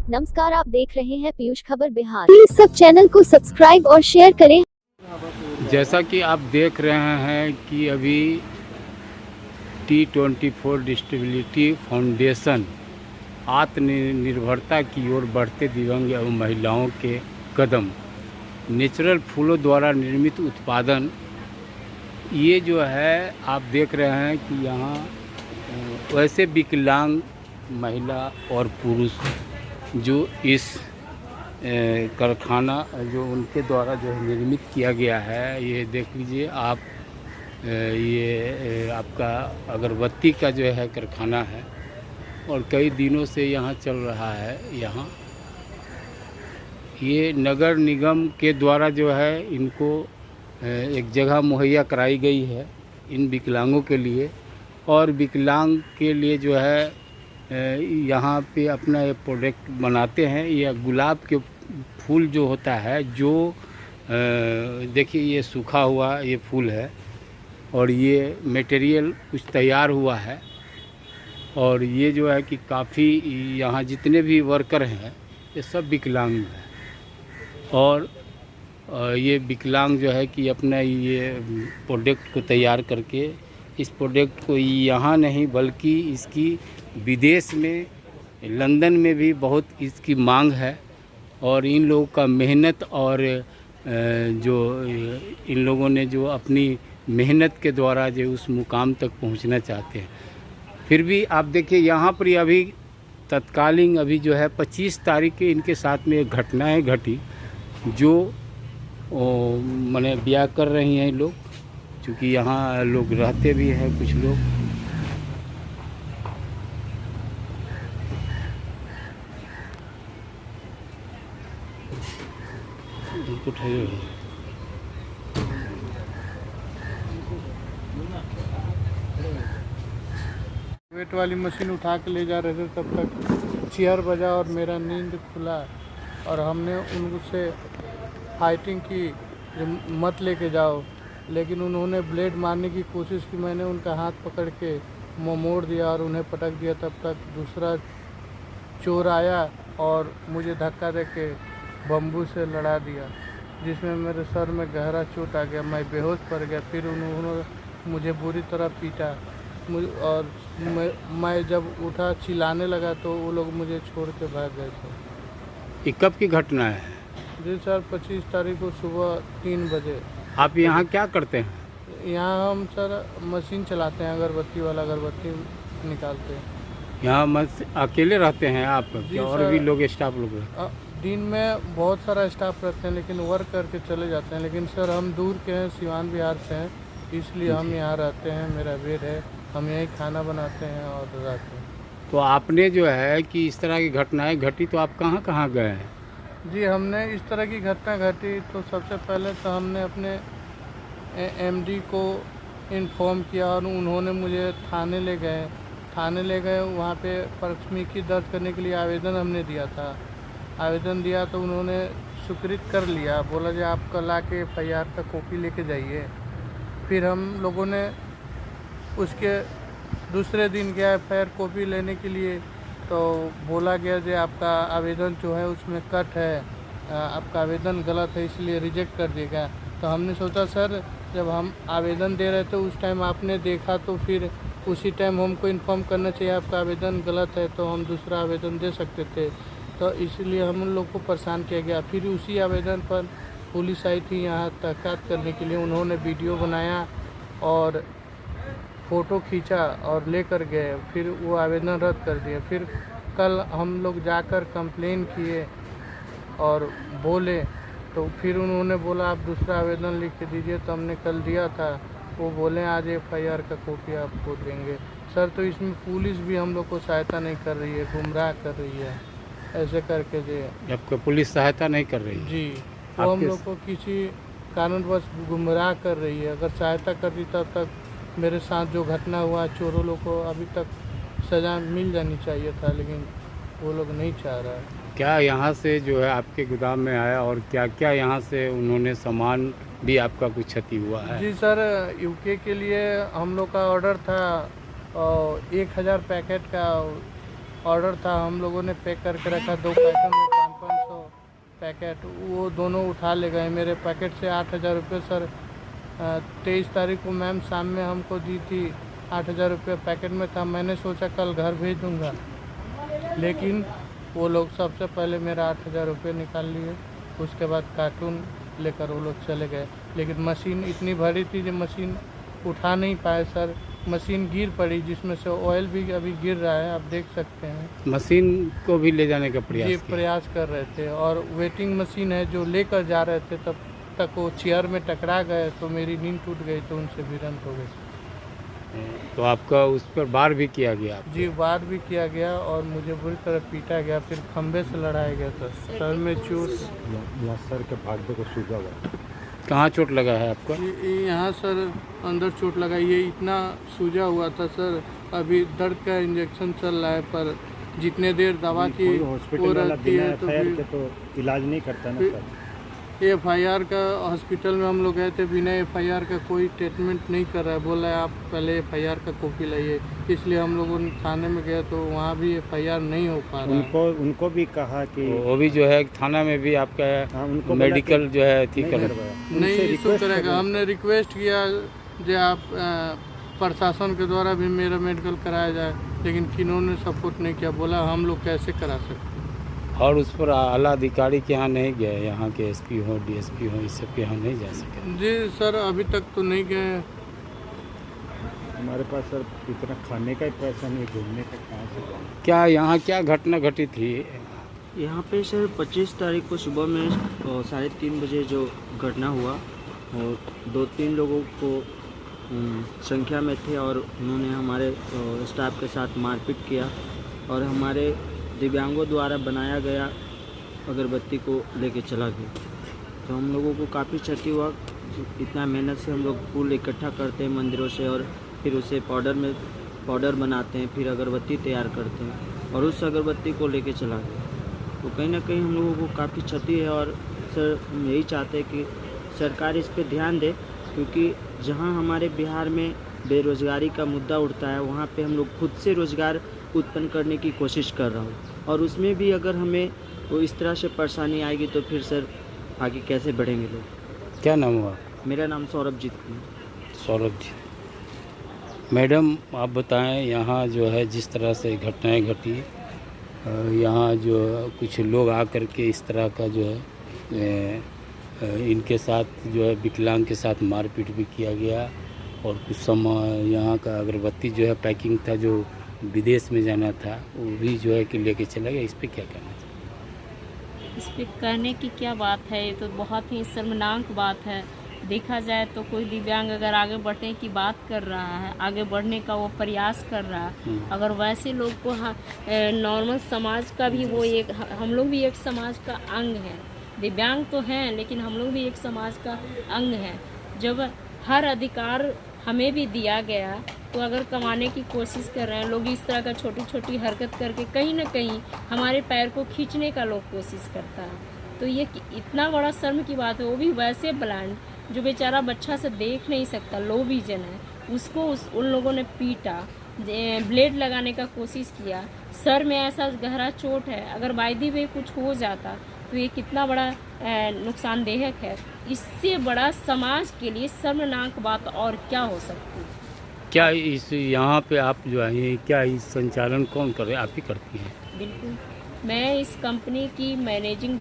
नमस्कार, आप देख रहे हैं पीयूष खबर बिहार। प्लीज सब चैनल को सब्सक्राइब और शेयर करें। जैसा कि आप देख रहे हैं कि अभी T24 डिस्टेबिलिटी फाउंडेशन आत्मनिर्भरता की ओर बढ़ते दिव्यांग एवं महिलाओं के कदम, नेचुरल फूलों द्वारा निर्मित उत्पादन, ये जो है आप देख रहे हैं कि यहाँ वैसे विकलांग महिला और पुरुष जो इस कारखाना जो उनके द्वारा जो है निर्मित किया गया है, ये देख लीजिए आप। ये आपका अगरबत्ती का जो है कारखाना है और कई दिनों से यहाँ चल रहा है। यहाँ ये नगर निगम के द्वारा जो है इनको एक जगह मुहैया कराई गई है इन विकलांगों के लिए, और विकलांग के लिए जो है यहाँ पे अपना ये प्रोडक्ट बनाते हैं। यह गुलाब के फूल जो होता है, जो देखिए ये सूखा हुआ ये फूल है और ये मटेरियल कुछ तैयार हुआ है। और ये जो है कि काफ़ी यहाँ जितने भी वर्कर हैं ये सब विकलांग हैं, और ये विकलांग जो है कि अपना ये प्रोडक्ट को तैयार करके इस प्रोडक्ट को यहाँ नहीं बल्कि इसकी विदेश में लंदन में भी बहुत इसकी मांग है। और इन लोगों का मेहनत और जो इन लोगों ने जो अपनी मेहनत के द्वारा जो उस मुकाम तक पहुंचना चाहते हैं। फिर भी आप देखिए यहाँ पर अभी तत्कालीन अभी जो है 25 तारीख के इनके साथ में एक घटनाएँ घटी जो माने ब्याह कर रही हैं लोग, क्योंकि यहाँ लोग रहते भी हैं कुछ लोग। वेट वाली मशीन उठा के ले जा रहे थे, तब तक चेयर बजा और मेरा नींद खुला और हमने उनसे फाइटिंग की मत लेके जाओ, लेकिन उन्होंने ब्लेड मारने की कोशिश की। मैंने उनका हाथ पकड़ के मोड़ दिया और उन्हें पटक दिया। तब तक दूसरा चोर आया और मुझे धक्का दे के बम्बू से लड़ा दिया, जिसमें मेरे सर में गहरा चोट आ गया। मैं बेहोश पड़ गया। फिर उन्होंने मुझे बुरी तरह पीटा और मैं जब उठा चिल्लाने लगा तो वो लोग मुझे छोड़ के भाग गए थे। ये कब की घटना है? जी सर, 25 तारीख को सुबह 3 बजे। आप यहाँ क्या करते हैं? यहाँ हम सर मशीन चलाते हैं, अगरबत्ती वाला अगरबत्ती निकालते हैं। यहाँ अकेले रहते हैं आप क्या और भी लोग स्टाफ लोग? दिन में बहुत सारा स्टाफ रहते हैं, लेकिन वर्क करके चले जाते हैं। लेकिन सर हम दूर के हैं, सिवान बिहार से हैं, इसलिए हम यहाँ रहते हैं। मेरा बेड है, हम यहीं खाना बनाते हैं और रहते हैं। तो आपने जो है कि इस तरह की घटनाएं घटी तो आप कहाँ कहाँ गए हैं? जी, हमने इस तरह की घटना घटी तो सबसे पहले तो हमने अपने एमडी को इन्फॉर्म किया और उन्होंने मुझे थाने ले गए। वहाँ पे प्राथमिकी दर्ज करने के लिए आवेदन हमने दिया था। आवेदन दिया तो उन्होंने स्वीकृत कर लिया, बोला जी आप कल आके FIR का कॉपी लेके जाइए। फिर हम लोगों ने उसके दूसरे दिन गया FIR कॉपी लेने के लिए, तो बोला गया कि आपका आवेदन जो है उसमें कट है, आपका आवेदन गलत है, इसलिए रिजेक्ट कर दिया गया। तो हमने सोचा सर जब हम आवेदन दे रहे थे उस टाइम आपने देखा तो फिर उसी टाइम हमको इन्फॉर्म करना चाहिए, आपका आवेदन गलत है, तो हम दूसरा आवेदन दे सकते थे। तो इसलिए हम लोग को परेशान किया गया। फिर उसी आवेदन पर पुलिस आई थी यहाँ तहक़ीक़ात करने के लिए। उन्होंने वीडियो बनाया और फ़ोटो खींचा और लेकर गए। फिर वो आवेदन रद्द कर दिया। फिर कल हम लोग जाकर कंप्लेन किए और बोले, तो फिर उन्होंने बोला आप दूसरा आवेदन लिख के दीजिए। तो हमने कल दिया था, वो बोले आज FIR का कॉपी आपको देंगे। सर तो इसमें पुलिस भी हम लोग को सहायता नहीं कर रही है, गुमराह कर रही है, ऐसे करके जी। आपको पुलिस सहायता नहीं कर रही है? जी, वो हम लोग को किसी कारणवश गुमराह कर रही है। अगर सहायता करती तब तक मेरे साथ जो घटना हुआ, चोरों लोग को अभी तक सज़ा मिल जानी चाहिए था, लेकिन वो लोग नहीं चाह रहा है। क्या यहाँ से जो है आपके गोदाम में आया और क्या क्या यहाँ से उन्होंने सामान भी आपका कुछ क्षति हुआ है? जी सर, UK के लिए हम लोग का ऑर्डर था 1000 पैकेट का, ऑर्डर था, हम लोगों ने पैक करके रखा 2 पैकेट में 500 पैकेट, वो दोनों उठा ले गए। मेरे पैकेट से 8,000 रुपये सर 23 तारीख को मैम शाम में हमको दी थी, 8,000 रुपये पैकेट में था। मैंने सोचा कल घर भेज दूँगा, लेकिन वो लोग सबसे पहले मेरा 8,000 रुपये निकाल लिए। उसके बाद कार्टून लेकर वो लोग चले गए, लेकिन मशीन इतनी भरी थी कि मशीन उठा नहीं पाए सर। मशीन गिर पड़ी, जिसमें से ऑयल भी अभी गिर रहा है, आप देख सकते हैं। मशीन को भी ले जाने का प्रयास ये किया। प्रयास कर रहे थे, और वेटिंग मशीन है जो लेकर जा रहे थे, तब तक वो चेयर में टकरा गए तो मेरी नींद टूट गई, तो उनसे भिड़ंत हो गई। तो आपका उस पर वार भी किया गया? जी, वार भी किया गया और मुझे बुरी तरह पीटा गया, फिर खंबे से लड़ाया गया था। सर में चोट, सर के भाग्य को सूजा हुआ। कहाँ चोट लगा है आपका? यहाँ सर अंदर चोट लगा, ये इतना सूजा हुआ था सर। अभी दर्द का इंजेक्शन चल रहा है, पर जितने देर दवा की वो रहती है तो फिर तो इलाज नहीं करता ना सर। FIR का हॉस्पिटल में हम लोग गए थे, बिना FIR का कोई ट्रीटमेंट नहीं कर रहा है। बोला है आप पहले FIR का कॉपी लाइए, इसलिए हम लोगों ने थाने में गए तो वहाँ भी FIR नहीं हो पा रहा। उनको भी कहा कि वो भी जो है थाना में भी आपका उनको मेडिकल जो है थी कर नहीं इशू करेगा। हमने रिक्वेस्ट किया जो आप प्रशासन के द्वारा भी मेरा मेडिकल कराया जाए, लेकिन किन्होंने सपोर्ट नहीं किया। बोला हम लोग कैसे करा सकते। और उस पर आला अधिकारी के यहाँ नहीं गए? यहाँ के SP हो, DSP हो, इस सब के यहाँ नहीं जा सके? जी सर, अभी तक तो नहीं गए। हमारे पास सर इतना खाने का ही पैसा नहीं, घूमने का कहाँ से जाएं? क्या यहाँ क्या घटना घटी थी? यहाँ पे सर 25 तारीख को सुबह में 3:30 बजे जो घटना हुआ, और 2-3 लोगों को संख्या में थे और उन्होंने हमारे स्टाफ के साथ मारपीट किया, और हमारे दिव्यांगों द्वारा बनाया गया अगरबत्ती को लेके चला गया। तो हम लोगों को काफ़ी क्षति हुआ। इतना मेहनत से हम लोग फूल इकट्ठा करते हैं मंदिरों से, और फिर उसे पाउडर बनाते हैं, फिर अगरबत्ती तैयार करते हैं, और उस अगरबत्ती को लेके चला गया। तो कहीं ना कहीं हम लोगों को काफ़ी क्षति है। और सर हम यही चाहते हैं कि सरकार इस पर ध्यान दे, क्योंकि जहाँ हमारे बिहार में बेरोज़गारी का मुद्दा उठता है, वहाँ पे हम लोग खुद से रोज़गार उत्पन्न करने की कोशिश कर रहा हूँ, और उसमें भी अगर हमें वो इस तरह से परेशानी आएगी तो फिर सर आगे कैसे बढ़ेंगे लोग। क्या नाम हुआ? मेरा नाम सौरभजीत कुमार। सौरभ जी। मैडम आप बताएं, यहाँ जो है जिस तरह से घटनाएं घटी, यहाँ जो कुछ लोग आकर के इस तरह का जो है इनके साथ जो है विकलांग के साथ मारपीट भी किया गया, और कुछ समय यहाँ का अगरबत्ती जो है पैकिंग था जो विदेश में जाना था, वो भी जो है कि लेके चला गया। इस पर क्या कहना चाहिए? इस पर कहने की क्या बात है, ये तो बहुत ही शर्मनाक बात है। देखा जाए तो कोई दिव्यांग अगर आगे बढ़ने की बात कर रहा है, आगे बढ़ने का वो प्रयास कर रहा है, अगर वैसे लोग को नॉर्मल समाज का भी वो एक, हम लोग भी एक समाज का अंग है। दिव्यांग तो हैं, लेकिन हम लोग भी एक समाज का अंग हैं। जब हर अधिकार हमें भी दिया गया, तो अगर कमाने की कोशिश कर रहे हैं लोग, इस तरह का छोटी छोटी हरकत करके कहीं ना कहीं हमारे पैर को खींचने का लोग कोशिश करता है, तो ये इतना बड़ा शर्म की बात है। वो भी वैसे ब्लाइंड, जो बेचारा बच्चा से देख नहीं सकता, लो विजन है, उसको उन लोगों ने पीटा, ब्लेड लगाने का कोशिश किया, सर में ऐसा गहरा चोट है, अगर वायदी में कुछ हो जाता तो ये कितना बड़ा नुकसानदेहक है। इससे बड़ा समाज के लिए शर्मनाक बात और क्या हो सकती है। क्या इस यहाँ पे आप जो है क्या इस संचालन कौन कर रहे हैं? आप ही करती हैं? बिल्कुल, मैं इस कंपनी की मैनेजिंग